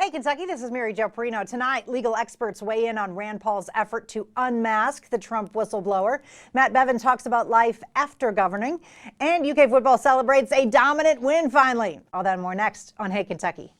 Hey, Kentucky, this is Mary Jo Perino. Tonight, legal experts weigh in on Rand Paul's effort to unmask the Trump whistleblower. Matt Bevin talks about life after governing. And UK football celebrates a dominant win finally. All that and more next on Hey, Kentucky.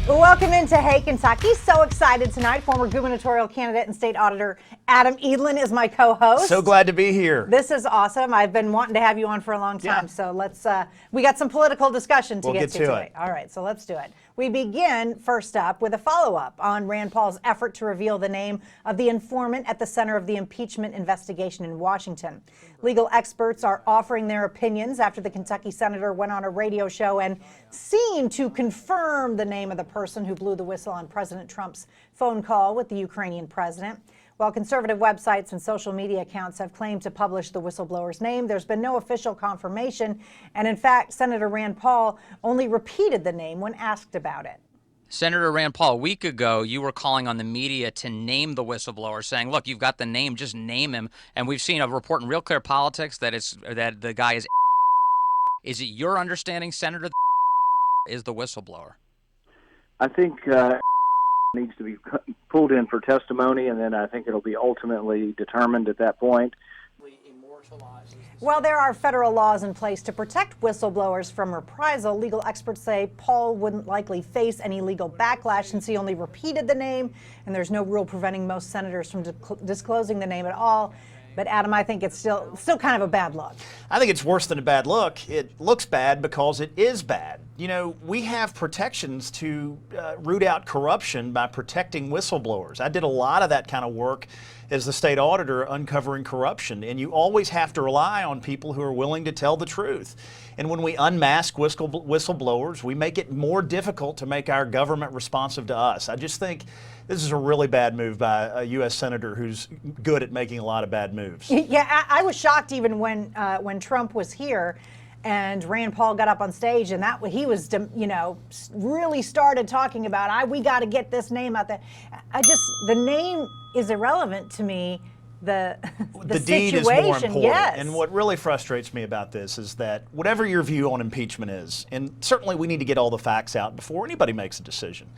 Welcome into Hey Kentucky. So excited tonight. Former gubernatorial candidate and state auditor Adam Edlin is my co-host. So glad to be here. This is awesome. I've been wanting to have you on for a long time. Yeah. So let's, we got some political discussion to get to today. All right, so let's do it. We begin first up with a follow-up on Rand Paul's effort to reveal the name of the informant at the center of the impeachment investigation in Washington. Legal experts are offering their opinions after the Kentucky senator went on a radio show and seemed to confirm the name of the person who blew the whistle on President Trump's phone call with the Ukrainian president. While conservative websites and social media accounts have claimed to publish the whistleblower's name, there's been no official confirmation. And in fact, Senator Rand Paul only repeated the name when asked about it. Senator Rand Paul, a week ago, you were calling on the media to name the whistleblower, saying, look, you've got the name, just name him. And we've seen a report in Real Clear Politics that the guy is. Is it your understanding, Senator, is the whistleblower? I think needs to be pulled in for testimony, and then I think it'll be ultimately determined at that point. Well, there are federal laws in place to protect whistleblowers from reprisal. Legal experts say Paul wouldn't likely face any legal backlash since he only repeated the name, and there's no rule preventing most senators from disclosing the name at all. But Adam, I think it's still kind of a bad look. I think it's worse than a bad look. It looks bad because it is bad. You know, we have protections to root out corruption by protecting whistleblowers. I did a lot of that kind of work as the state auditor uncovering corruption, and you always have to rely on people who are willing to tell the truth. And when we unmask whistleblowers, we make it more difficult to make our government responsive to us. I just think this is a really bad move by a U.S. senator who's good at making a lot of bad moves. Yeah, I was shocked even when Trump was here and Rand Paul got up on stage and he was, you know, really started talking about, we got to get this name out there. The name is irrelevant to me. The deed is more important. Yes. And what really frustrates me about this is that whatever your view on impeachment is, and certainly we need to get all the facts out before anybody makes a decision,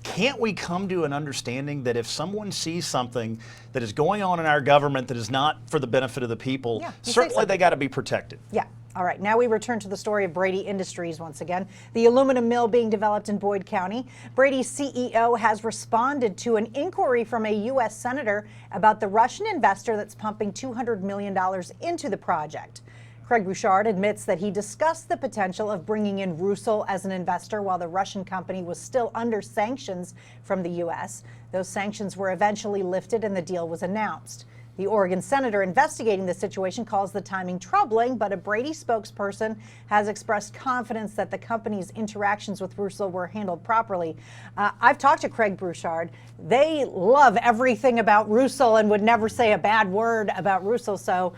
can't we come to an understanding that if someone sees something that is going on in our government that is not for the benefit of the people, certainly they got to be protected. Yeah. All right, now we return to the story of Brady Industries once again, the aluminum mill being developed in Boyd County. Brady's CEO has responded to an inquiry from a U.S. senator about the Russian investor that's pumping $200 million into the project. Craig Bouchard admits that he discussed the potential of bringing in Rusal as an investor while the Russian company was still under sanctions from the U.S. Those sanctions were eventually lifted and the deal was announced. The Oregon senator investigating the situation calls the timing troubling, but a Brady spokesperson has expressed confidence that the company's interactions with Rusal were handled properly. I've talked to Craig Bouchard. They love everything about Rusal and would never say a bad word about Rusal, so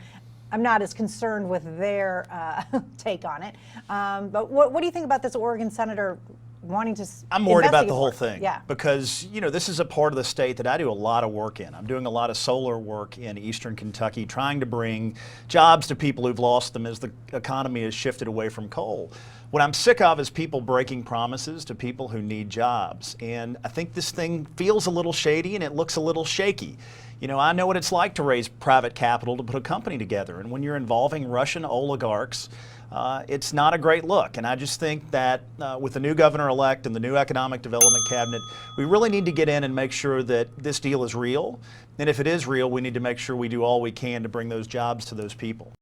I'm not as concerned with their take on it. But what do you think about this Oregon senator wanting to I'm worried about the whole thing. Yeah. Because, you know, this is a part of the state that I do a lot of work in. I'm doing a lot of solar work in eastern Kentucky, trying to bring jobs to people who've lost them as the economy has shifted away from coal. What I'm sick of is people breaking promises to people who need jobs. And I think this thing feels a little shady and it looks a little shaky. You know, I know what it's like to raise private capital to put a company together. And when you're involving Russian oligarchs, it's not a great look. And I just think that with the new governor-elect and the new economic development cabinet, we really need to get in and make sure that this deal is real. And if it is real, we need to make sure we do all we can to bring those jobs to those people.